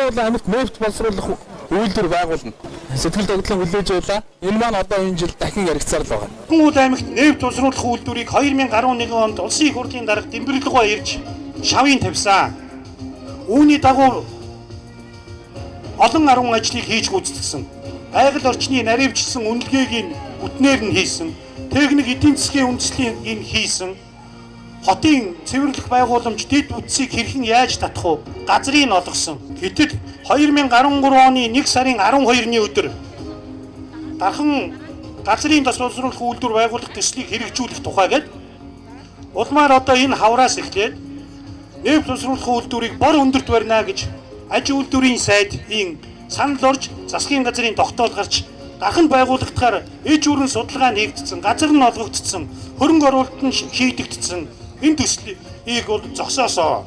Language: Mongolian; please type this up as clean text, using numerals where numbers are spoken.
байгууллага амьд нефт боловсруулах үйлдвэр байгуулна. Сэтгэл хөдлөн хүлээж байлаа. Энэ маань одоо энэ жил дахин яригцаар л байгаа. Үйл аймагт нефт боловсруулах үйлдвэрийг 2011 онд улсын их хурлын дарга Дэмбэрлэгоо ирж шавын тавьсан. Үүний дагуу олон арван ажлыг хийж гүйцэтгсэн. Байгаль орчны наривчлсан үнэлгээг бүтнээр нь хийсэн. Техник эдийн засгийн үндэслэлийг хийсэн. Хотын цэвэрлэх байгууламж дэд үтсийг хэрхэн яаж татах вэ? Газрыг нь олгосон. Гэтэл 2013 оны 1 сарын 12-ны өдөр дархан газрын тос боловсруулах үйлдвэр байгуулах төслийг хэрэгжүүлэх тухай гээд улмаар одоо энэ хавраас эхлээд нефт боловсруулах үйлдвэрийг бор өндөрт барина гэж аж үйлдвэрийн сайдын санал орж засгийн газрын тогтоол гарч дархан байгуулагдахаар ээж өрн судалгаа нэгдсэн, газар нь олгогдсон, хөрөнгө оруулалт нь шийдэгдсэн. Энэ төслийг бол зогсоосоо